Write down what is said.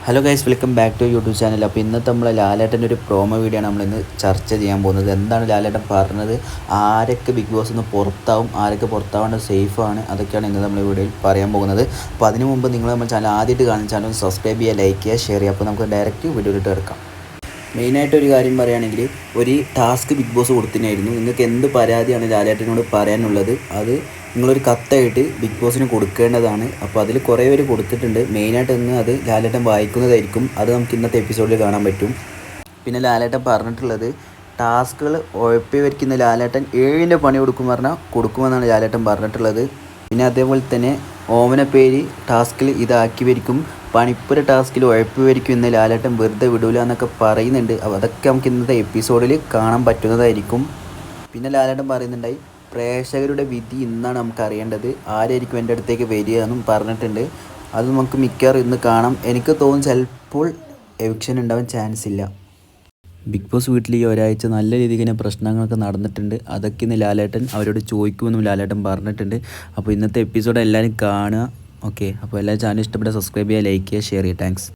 Hello guys, welcome back to YouTube channel. അപ്പോൾ ഇന്നത്തെ നമ്മളെ ലാലേട്ടൻ്റെ ഒരു പ്രോമോ വീഡിയോ ആണ് നമ്മളിന്ന് ചർച്ച ചെയ്യാൻ പോകുന്നത്. എന്താണ് ലാലേട്ടൻ പറഞ്ഞത്, ആരൊക്കെ ബിഗ് ബോസ് നിന്ന് പുറത്താവും, ആരൊക്കെ പുറത്താവേണ്ടത് സേഫാണ്, അതൊക്കെയാണ് ഇന്ന് നമ്മൾ വീഡിയോയിൽ പറയാൻ പോകുന്നത്. അപ്പോൾ അതിന് മുമ്പ് നിങ്ങൾ നമ്മുടെ ചാനൽ ആദ്യമായിട്ട് കാണുന്ന ചാനൽ സബ്സ്ക്രൈബ് ചെയ്യുക, ലൈക്ക് ചെയ്യുക, ഷെയർ ചെയ്യുക. അപ്പോൾ നമുക്ക് ഡയറക്റ്റ് വീഡിയോയിലിട്ട് കിടക്കാം. മെയിനായിട്ടൊരു കാര്യം പറയുകയാണെങ്കിൽ, ഒരു ടാസ്ക് ബിഗ് ബോസ് കൊടുത്തിനായിരുന്നു. നിങ്ങൾക്ക് എന്ത് പരാതിയാണ് ലാലേട്ടനോട് പറയാനുള്ളത്, അത് നിങ്ങളൊരു കത്തായിട്ട് ബിഗ് ബോസിന് കൊടുക്കേണ്ടതാണ്. അപ്പോൾ അതിൽ കുറേ പേര് കൊടുത്തിട്ടുണ്ട്. മെയിനായിട്ട് ഇന്ന് അത് ലാലേട്ടൻ വായിക്കുന്നതായിരിക്കും. അത് നമുക്ക് ഇന്നത്തെ എപ്പിസോഡിൽ കാണാൻ പറ്റും. പിന്നെ ലാലേട്ടൻ പറഞ്ഞിട്ടുള്ളത്, ടാസ്കുകൾ ഉഴപ്പിവരിക്കുന്ന ലാലേട്ടൻ 7ൻ്റെ പണി കൊടുക്കുമെന്നാണ് ലാലേട്ടൻ പറഞ്ഞിട്ടുള്ളത്. പിന്നെ അതേപോലെ തന്നെ ഓമന പേര് ടാസ്കിൽ ഇതാക്കി വരിക്കും, പണിപ്പുര ടാസ്കിൽ ഉഴപ്പിവരിക്കും എന്ന് ലാലേട്ടൻ വെറുതെ വിടൂല എന്നൊക്കെ പറയുന്നുണ്ട്. അപ്പോൾ അതൊക്കെ നമുക്ക് ഇന്നത്തെ എപ്പിസോഡിൽ കാണാൻ പറ്റുന്നതായിരിക്കും. പിന്നെ ലാലേട്ടൻ പറയുന്നുണ്ടായി, പ്രേക്ഷകരുടെ വിധി ഇന്നാണ് നമുക്ക് അറിയേണ്ടത്, ആരായിരിക്കും എൻ്റെ അടുത്തേക്ക് വരിക എന്നും പറഞ്ഞിട്ടുണ്ട്. അത് നമുക്ക് മിക്കവാറും ഇന്ന് കാണാം. എനിക്ക് തോന്നുന്നു ചിലപ്പോൾ എവിക്ഷൻ ഉണ്ടാവാൻ ചാൻസ് ഇല്ല. ബിഗ് ബോസ് വീട്ടിൽ ഈ ഒരാഴ്ച നല്ല രീതിയിൽ തന്നെ പ്രശ്നങ്ങളൊക്കെ നടന്നിട്ടുണ്ട്. അതൊക്കെ ഇന്ന് ലാലേട്ടൻ അവരോട് ചോദിക്കുമെന്നും ലാലേട്ടൻ പറഞ്ഞിട്ടുണ്ട്. അപ്പോൾ ഇന്നത്തെ എപ്പിസോഡ് എല്ലാവരും കാണുക. ഓക്കെ, അപ്പോൾ എല്ലാ ചാനൽ ഇഷ്ടപ്പെട്ട സബ്സ്ക്രൈബ് ചെയ്യുക, ലൈക്ക് ചെയ്യുക, ഷെയർ ചെയ്യുക. താങ്ക്സ്.